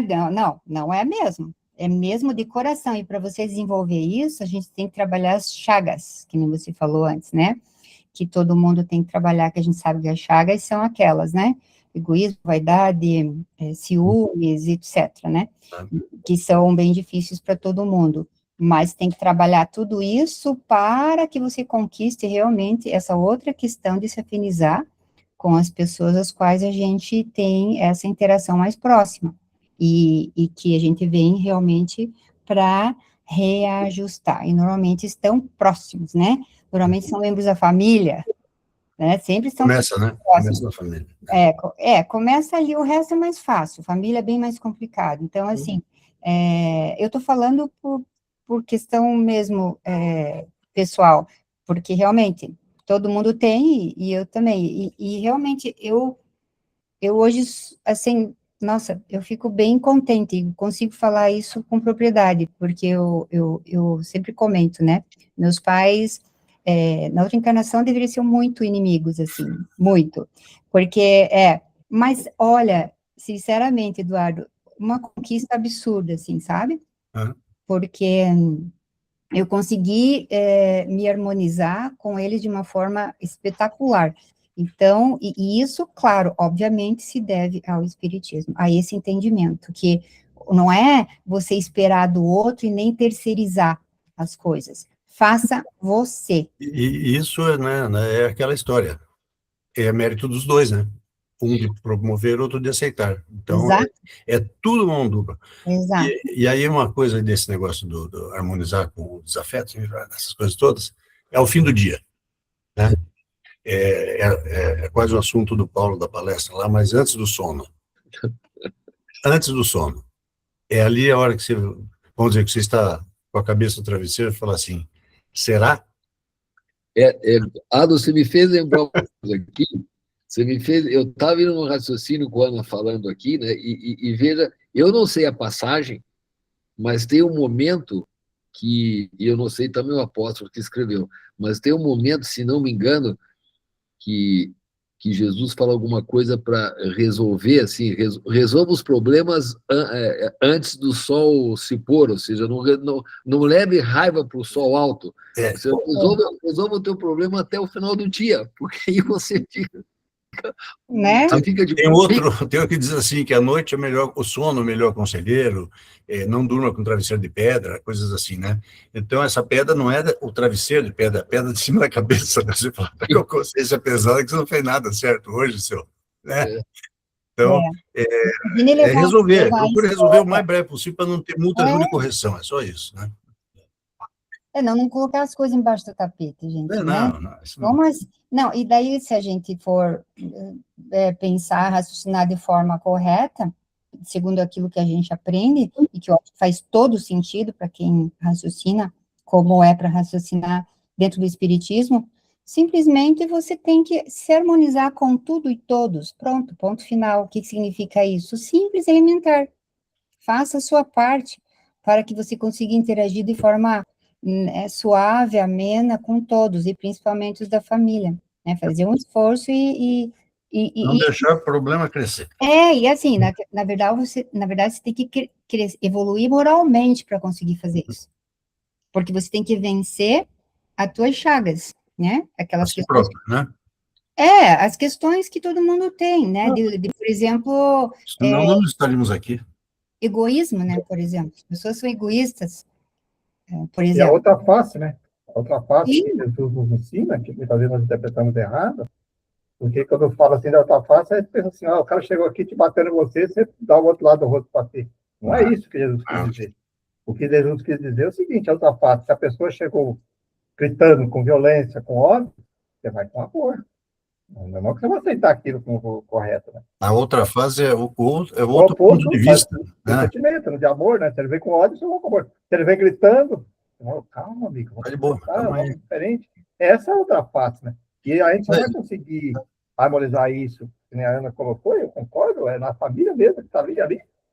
mesmo. É mesmo de coração, e para você desenvolver isso, a gente tem que trabalhar as chagas, que nem você falou antes, né, que todo mundo tem que trabalhar, que a gente sabe que as chagas são aquelas, né? Egoísmo, vaidade, ciúmes, etc., né? Que são bem difíceis para todo mundo. Mas tem que trabalhar tudo isso para que você conquiste realmente essa outra questão de se afinizar com as pessoas às quais a gente tem essa interação mais próxima. E que a gente vem realmente para reajustar. E normalmente estão próximos, né? Normalmente são membros da família, né? Sempre estão Começa, né? próximos. Começa na família. Começa ali, o resto é mais fácil, família é bem mais complicado. Então, assim, eu estou falando por questão mesmo pessoal, porque realmente todo mundo tem, e eu também, e realmente eu hoje, assim, nossa, eu fico bem contente, consigo falar isso com propriedade, porque eu sempre comento, né? Meus pais, na outra encarnação, deveriam ser muito inimigos, assim, muito. Porque, mas, olha, sinceramente, Eduardo, uma conquista absurda, assim, sabe? Aham. Porque eu consegui me harmonizar com ele de uma forma espetacular. Então, e isso, claro, obviamente se deve ao espiritismo, a esse entendimento, que não é você esperar do outro e nem terceirizar as coisas. Faça você. E isso é aquela história. É mérito dos dois, né? Um de promover, outro de aceitar. Então, Exato, é tudo mão dupla. exato. E aí uma coisa desse negócio do harmonizar com os afetos, essas coisas todas, é o fim do dia, né? É quase o assunto do Paulo da palestra lá, mas antes do sono. Antes do sono. É ali a hora que você, vamos dizer, que você está com a cabeça no travesseiro e fala assim, será? Ado, você me fez lembrar uma coisa aqui. Eu estava indo no raciocínio com a Ana falando aqui, né? E veja, eu não sei a passagem, mas tem um momento e eu não sei também o apóstolo que escreveu, mas tem um momento, se não me engano, que Jesus fala alguma coisa para resolver, assim, resolva os problemas antes do sol se pôr, ou seja, não leve raiva para o sol alto. É. Você resolva o teu problema até o final do dia, porque aí você Né? fica de Tem o que diz assim, que a noite é melhor, o sono é o melhor conselheiro, não durma com travesseiro de pedra, coisas assim, né? Então, essa pedra não é o travesseiro de pedra, é a pedra de cima da cabeça, né? Você fala, tá com a consciência pesada que você não fez nada certo hoje, seu, né? Então, Imagine resolver, levar procure isso. resolver o mais breve possível para não ter multa, juros e correção, é só isso, né? Não colocar as coisas embaixo do tapete, gente, né? Não, isso não. Não, e daí, se a gente for pensar, raciocinar de forma correta, segundo aquilo que a gente aprende, e que eu acho que faz todo sentido para quem raciocina, como é para raciocinar dentro do espiritismo, simplesmente você tem que se harmonizar com tudo e todos. Pronto, ponto final. O que significa isso? Simples e elementar. Faça a sua parte para que você consiga interagir de forma suave, amena com todos, e principalmente os da família, né? Fazer um esforço Não deixar o problema crescer. e assim, na verdade, você tem que evoluir moralmente para conseguir fazer isso. Porque você tem que vencer as tuas chagas, né? Aquelas Si questões. próprio, né? As questões que todo mundo tem, né? Por exemplo, Senão não estaríamos aqui. egoísmo, né? Por exemplo, as pessoas são egoístas, por E a exemplo. outra face, né? A outra face Sim. que Jesus nos ensina, que muitas vezes nós interpretamos errado, porque quando eu falo assim da outra face, aí você pensa assim, o cara chegou aqui te batendo em você, você dá o outro lado do rosto para ti. Não é isso que Jesus quis dizer. O que Jesus quis dizer é o seguinte, a outra face, se a pessoa chegou gritando com violência, com ódio, você vai com amor. Não é que você vai aceitar aquilo como correto, né? A outra fase é o outro O ponto de vista, do né? sentimento, de amor, né? Se ele vem com ódio, você vai com amor. Se ele vem gritando, calma, amigo, Tá de boa, calma aí. diferente. Essa é a outra face, né? E a gente só vai conseguir harmonizar isso, que a Ana colocou, eu concordo, é na família mesmo, que está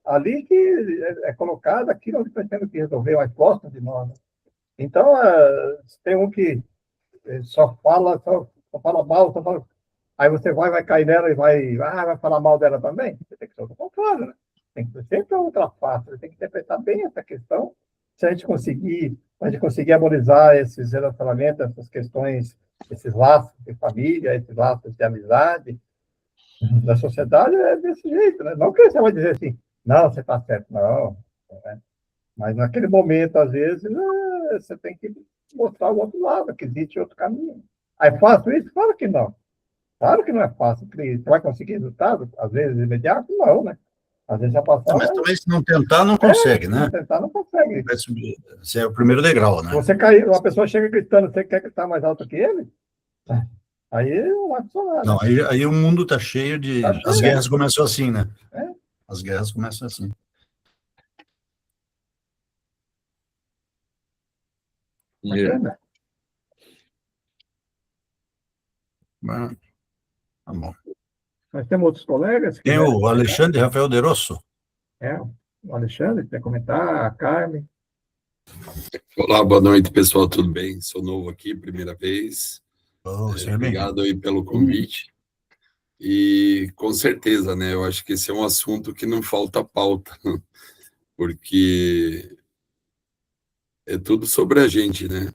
ali que é colocado aquilo onde nós temos que resolver as costas de nós. Né? Então, tem um que só fala mal, aí você vai cair nela e vai falar mal dela também. Você tem que ser o contrário, né? Tem que ser sempre a outra face, você tem que interpretar bem essa questão. Se a gente conseguir harmonizar esses relacionamentos, essas questões, esses laços de família, esses laços de amizade, da sociedade, é desse jeito, né? Não que você vai dizer assim, não, você está certo, não. Né? Mas naquele momento, às vezes, você tem que mostrar o outro lado, que existe outro caminho. Aí faço isso? Claro que não. Claro que não é fácil. Você vai conseguir resultado, às vezes, imediato? Não, né? Às vezes já passar. Mas também se não tentar, não consegue, né? Se não tentar, não consegue. Vai subir. Esse é o primeiro degrau, né? Se você cair, uma pessoa chega gritando, você quer gritar mais alto que ele? Aí não vai funcionar. Não, aí o mundo está cheio de. Tá cheio. As guerras começam assim, né? É. As guerras começam assim. Bacana. Mas, tá bom. Nós temos outros colegas. Tem o Alexandre Rafael de Rosso. O Alexandre, quer comentar? A Carmen. Olá, boa noite, pessoal, tudo bem? Sou novo aqui, primeira vez. Seja bem-vindo. Obrigado aí pelo convite. E com certeza, né? Eu acho que esse é um assunto que não falta pauta, porque é tudo sobre a gente, né?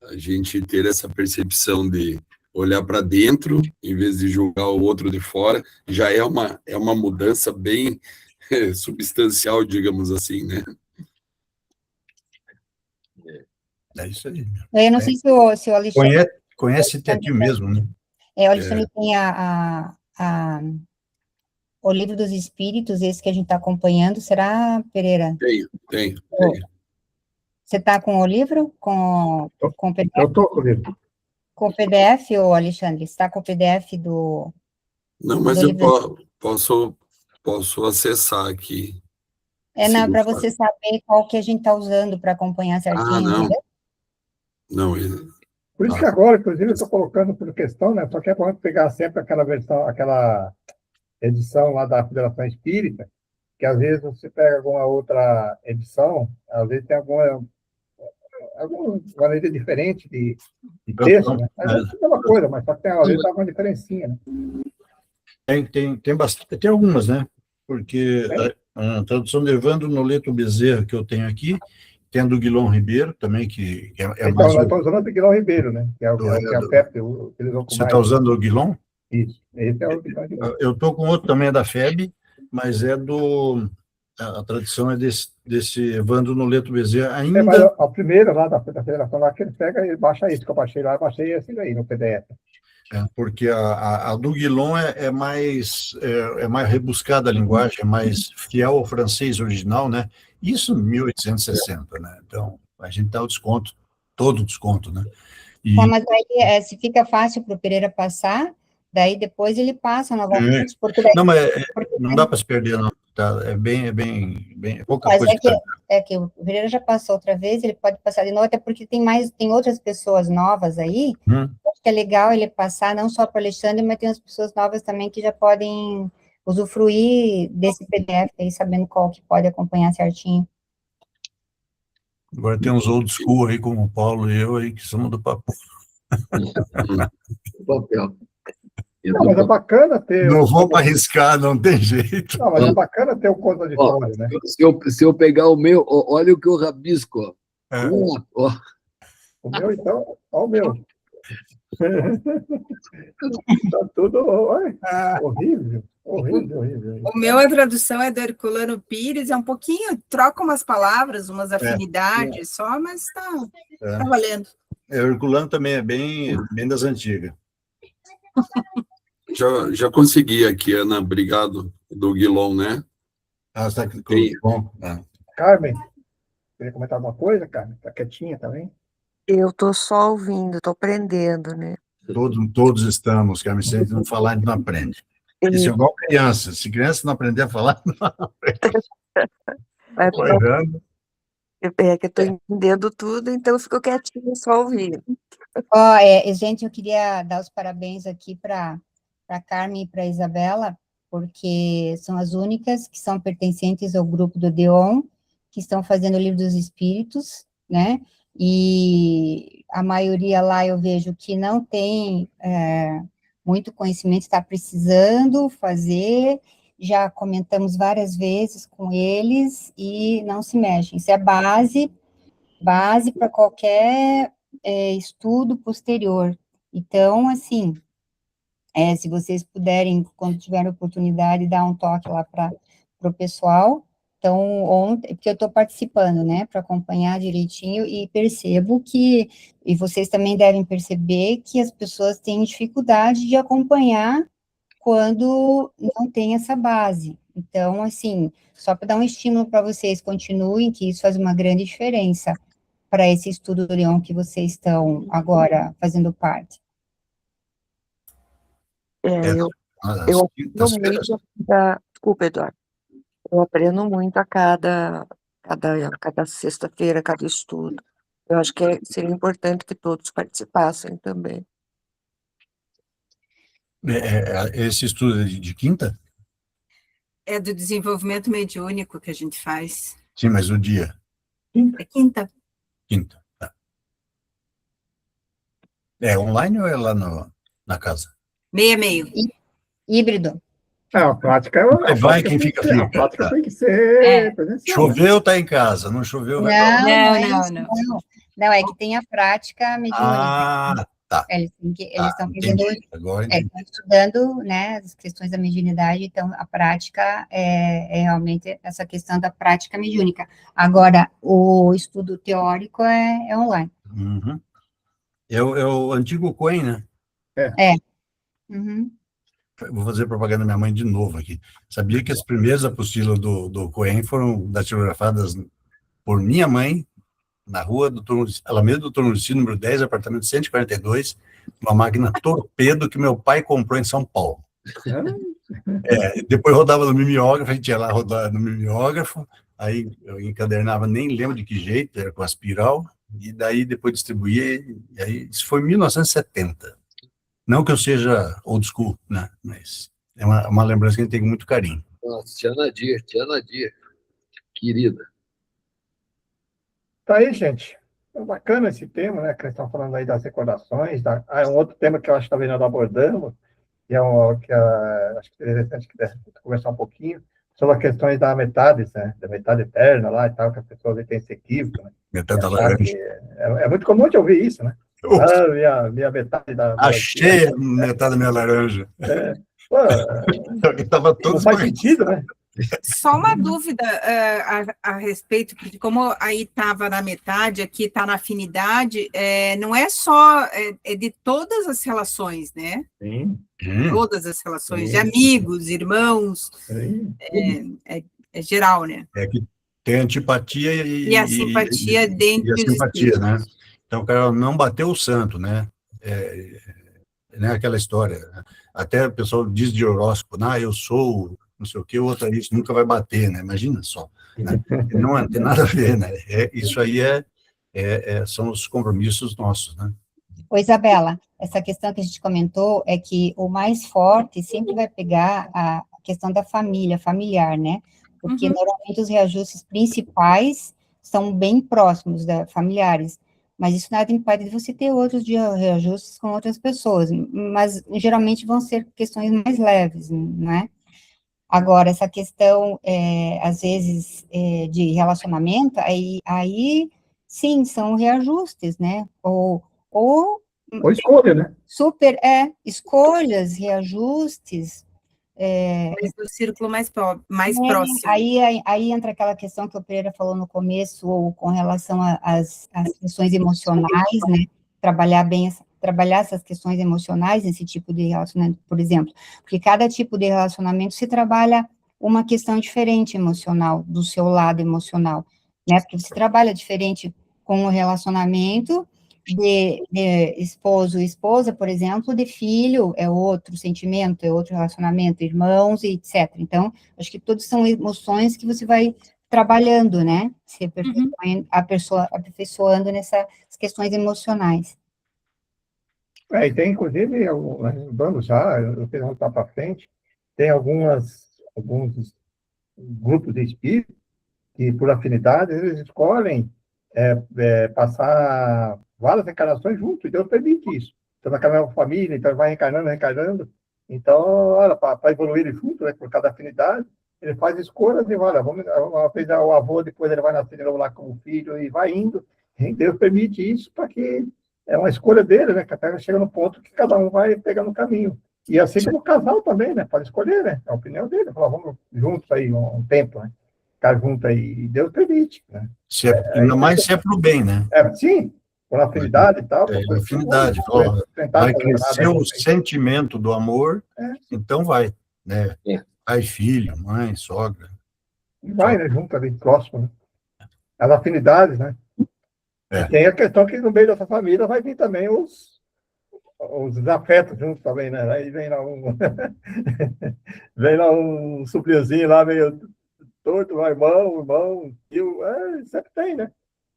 A gente ter essa percepção de olhar para dentro, em vez de julgar o outro de fora, já é uma mudança bem substancial, digamos assim, né? É isso aí. Eu não sei se o Alexandre, Conhece-te a ti mesmo, né? o Alexandre tem o Livro dos Espíritos, esse que a gente está acompanhando, será, Pereira? Tenho. Você está com o livro? Com o PDF? Eu estou com o livro. Com o PDF, ô Alexandre? Você está com o PDF do Não, mas do eu livro? posso acessar aqui. Para você saber qual que a gente está usando para acompanhar certinho, Não. entendeu? Não, Por isso que agora, inclusive, eu estou colocando por questão, né? Só que é bom pegar sempre aquela versão, aquela edição lá da Federação Espírita, que às vezes você pega alguma outra edição, às vezes tem alguma maneira diferente de texto, né? Mas é a mesma coisa, mas só que às vezes dá uma diferencinha, né? Tem bastante, tem algumas, né? Porque a tradução de Evandro Noleto Bezerra, que eu tenho aqui, tem a do Guilherme Ribeiro, também, que é Então, mais... nós estamos usando o Guilherme Ribeiro, né? Que é o Pepe, que eles vão com Você está mais. usando o Guilherme? Isso, esse é o Guilherme Ribeiro. Eu estou com outro também, é da FEB, mas é do... A tradução é desse Evandro Noleto Bezerra, Mas ainda... a primeira lá da Federação, lá que ele pega e baixa isso, que eu baixei lá, eu baixei esse aí no PDF. Porque a do Guilon é mais rebuscada a linguagem, é mais fiel ao francês original, né? Isso em 1860, né? Então, a gente dá o desconto, todo o desconto, né? Tá, mas aí, se fica fácil para o Pereira passar, daí depois ele passa novamente, porque daí... Não, mas não dá para se perder, não. Tá? É pouca Mas coisa. que o Pereira já passou outra vez, ele pode passar de novo, até porque tem outras pessoas novas aí, acho que é legal ele passar, não só para o Alexandre, mas tem as pessoas novas também que já podem usufruir desse PDF aí, sabendo qual que pode acompanhar certinho. Agora tem uns old school aí, como o Paulo e eu aí, que somos do papo. Papel. Não, mas é bacana ter... Não vou para arriscar, não tem jeito. Não, mas é bacana ter o contraditório, né? Se eu pegar o meu, olha o que eu rabisco, ó. Ó. O meu, então, ó o meu. Tá tudo horrível. O meu, a tradução é do Herculano Pires, é um pouquinho, troca umas palavras, umas afinidades só, mas tá valendo. O Herculano também é bem das antigas. Já consegui aqui, Ana, obrigado, do Guilherme, né? Você está bom. Carmen, queria comentar alguma coisa, Carmen? Tá quietinha também? Eu estou só ouvindo, estou aprendendo, né? Todos estamos, Carmen, se a gente não falar, a gente não aprende. Isso é igual criança. Se criança não aprender a falar, não aprende. É que eu estou entendendo tudo, então eu fico quietinha, só ouvindo. Gente, eu queria dar os parabéns aqui para a Carmen e para a Isabela, porque são as únicas que são pertencentes ao grupo do Deon, que estão fazendo o Livro dos Espíritos, né? E a maioria lá eu vejo que não tem muito conhecimento, está precisando fazer, já comentamos várias vezes com eles e não se mexem. Isso é base para qualquer estudo posterior. Então, assim, se vocês puderem, quando tiverem oportunidade, dar um toque lá para o pessoal. Então, ontem, porque eu estou participando, né, para acompanhar direitinho, e percebo que, e vocês também devem perceber, que as pessoas têm dificuldade de acompanhar quando não tem essa base. Então, assim, só para dar um estímulo para vocês, continuem, que isso faz uma grande diferença para esse estudo do Leão que vocês estão agora fazendo parte. Eu aprendo muito desculpa, Eduardo. Eu aprendo muito a cada sexta-feira, cada estudo. Eu acho que seria importante que todos participassem também. Esse estudo é de quinta? É do desenvolvimento mediúnico que a gente faz. Sim, mas o dia? É quinta. Quinta, tá. É online ou é lá na casa? Meio a meio. Híbrido. A prática é Vai, vai, quem fica, a fica. prática Tá. tem que ser É. presencial. né? Choveu, tá em casa. Não choveu, vai pra lá. Não, Não, é não, isso, não. não. É que tem a prática mediúnica. Ah, tá. Eles estão fazendo, Entendi. Agora entendi. estão estudando, né, as questões da mediunidade, então a prática é realmente essa questão da prática mediúnica. Agora, o estudo teórico é online. Uhum. É o antigo Coen, né? Uhum. Vou fazer propaganda da minha mãe de novo aqui. Sabia que as primeiras apostilas do Coen foram datilografadas por minha mãe, na rua do Alameda do Turnuci, número 10, apartamento 142, uma máquina torpedo que meu pai comprou em São Paulo. Depois rodava no mimeógrafo, a gente ia lá rodar no mimeógrafo, aí eu encadernava, nem lembro de que jeito, era com aspiral, e daí depois distribuía, e aí isso foi em 1970. Não que eu seja old school, né? Mas é uma lembrança que a gente tem com muito carinho. Nossa, tia Nadir, querida. Tá aí, gente. É bacana esse tema, né? Que eles estão falando aí das recordações. É um outro tema que eu acho que talvez nós abordamos, que é acho que é interessante que deve conversar um pouquinho, sobre as questões da metade, né? Da metade eterna lá e tal, que as pessoas têm esse equívoco, né? Metade da Achar laranja. que é muito comum de ouvir isso, né? Minha metade da Achei a metade da minha laranja. Pô, Estava todo não faz sentido, né? Só uma dúvida a respeito, porque como aí estava na metade, aqui está na afinidade, não é só de todas as relações, né? Sim. Todas as relações, Sim. de amigos, irmãos, Sim. é geral, né? É que tem antipatia E a simpatia dentro e a dos simpatia, espíritos. né? Então, o cara não bateu o santo, né? Né? Aquela história. Até o pessoal diz de horóscopo, eu sou não sei o que, o outro isso nunca vai bater, né? Imagina só. Né? Não tem nada a ver, né? Isso aí são os compromissos nossos, né? Ô, Isabela, essa questão que a gente comentou é que o mais forte sempre vai pegar a questão da família, familiar, né? Porque normalmente os reajustes principais são bem próximos da familiares, mas isso nada impede de você ter outros de reajustes com outras pessoas, mas geralmente vão ser questões mais leves, não é? Agora, essa questão, às vezes, de relacionamento, aí sim, são reajustes, né? Ou escolha, né? escolhas, reajustes. Mas do círculo mais próximo. Aí entra aquela questão que o Pereira falou no começo, ou com relação às questões emocionais, né? Trabalhar essas questões emocionais nesse tipo de relacionamento, por exemplo, porque cada tipo de relacionamento se trabalha uma questão diferente emocional, do seu lado emocional, né? Porque você trabalha diferente com o relacionamento de esposo e esposa, por exemplo, de filho é outro sentimento, é outro relacionamento, irmãos e etc. Então, acho que todos são emoções que você vai trabalhando, né? Se aperfeiçoando nessas questões emocionais. E tem, inclusive, vamos já, eu fiz um para frente, tem alguns grupos de espíritos que, por afinidade, eles escolhem passar várias encarnações juntos, e Deus permite isso. Então, naquela mesma família, então vai reencarnando. Então, para evoluir junto, né, por cada afinidade, ele faz escolhas e olha, uma vez o avô, depois ele vai nascer de novo lá como filho e vai indo. E Deus permite isso para que é uma escolha dele, né? Que até chega no ponto que cada um vai pegando o caminho. E assim como o casal também, né? Pode escolher, né? É a opinião dele. Falar, vamos juntos aí um tempo, né? Ficar junto aí. E Deus permite, né? Ainda mais se é para o bem, né? Sim, por afinidade e tal. Afinidade. Vai crescer o sentimento do amor, então vai, né? Pai, filho, mãe, sogra. Vai, né? Junto ali, próximo, né? As afinidades, né? E tem a questão que no meio dessa família vai vir também os desafetos juntos também, né? Aí vem lá um sobrinhozinho lá meio torto, um irmão, tio, sempre tem, né?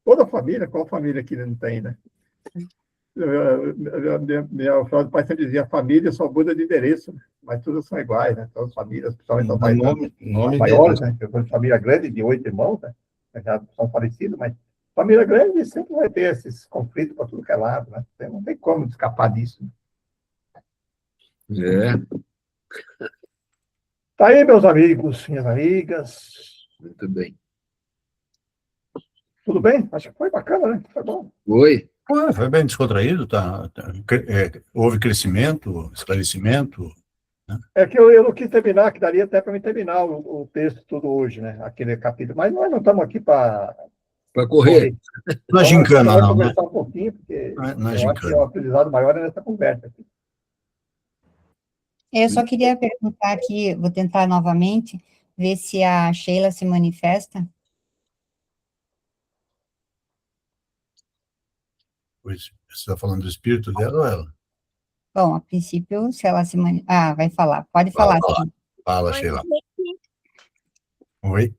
Toda família, qual família que não tem, né? Minha frase do pai sempre dizia, a família só muda de endereço, mas todas são iguais, né? Todas as famílias, principalmente as maiores, né? Família grande de 8 irmãos, né? Já são falecidos, mas família grande sempre vai ter esses conflitos para tudo que é lado, né? Não tem como escapar disso. É. Tá aí, meus amigos, minhas amigas. Muito bem. Tudo bem? Acho que foi bacana, né? Foi bom. Oi? Foi bem descontraído, houve crescimento, esclarecimento. É que eu não quis terminar, que daria até para mim terminar o texto todo hoje, né? Aquele capítulo. Mas nós não estamos aqui para Para correr. Não é gincana, vai não, né? conversar um pouquinho, porque Não é eu acho que gincana. o aprendizado maior é nessa conversa aqui. Eu só queria perguntar aqui, vou tentar novamente, ver se a Sheila se manifesta. Pois, você está falando do espírito dela ou ela? Bom, a princípio, se ela se manifesta... Ah, vai falar. Pode Fala, falar, fala. sim. Fala, Sheila. Oi?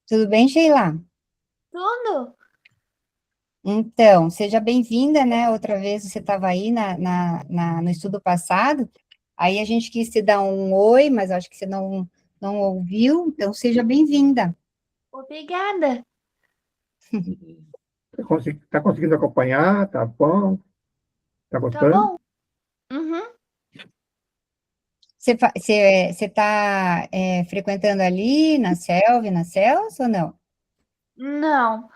Tudo bem, Sheila? Tudo? Então, seja bem-vinda, né? Outra vez você estava aí no estudo passado, aí a gente quis te dar um oi, mas acho que você não ouviu, então seja bem-vinda. Obrigada. Tá conseguindo acompanhar? Tá bom? Tá Tá gostando? bom? Uhum. Você está frequentando ali na Selva, na Celso ou não? Não.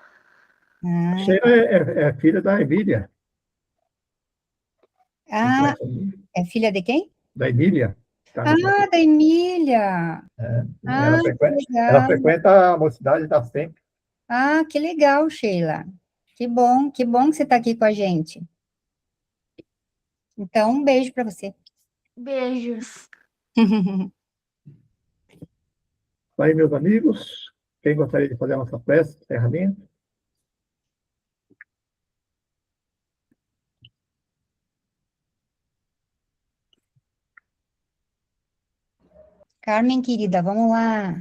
A Sheila é filha da Emília. Ah, é filha de quem? Da Emília. Tá no Ah, da Emília. Ah, que ela legal. frequenta a mocidade da sempre. Ah, que legal, Sheila. Que bom que você está aqui com a gente. Então, um beijo para você. Beijos. Aí, meus amigos, quem gostaria de fazer a nossa prece, encerramento? Carmen, querida, vamos lá.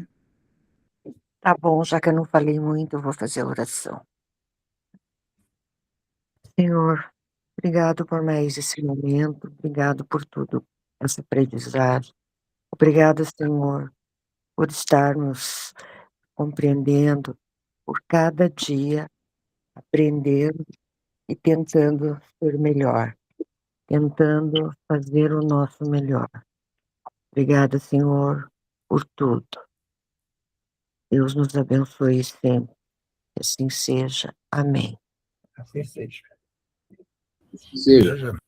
Tá bom, já que eu não falei muito, eu vou fazer a oração. Senhor, obrigado por mais esse momento, obrigado por tudo, essa aprendizagem. Obrigado, Senhor, por estarmos compreendendo, por cada dia aprendendo e tentando ser melhor, tentando fazer o nosso melhor. Obrigada, Senhor, por tudo. Deus nos abençoe sempre. Que assim seja. Amém. Assim seja. Seja. Seja.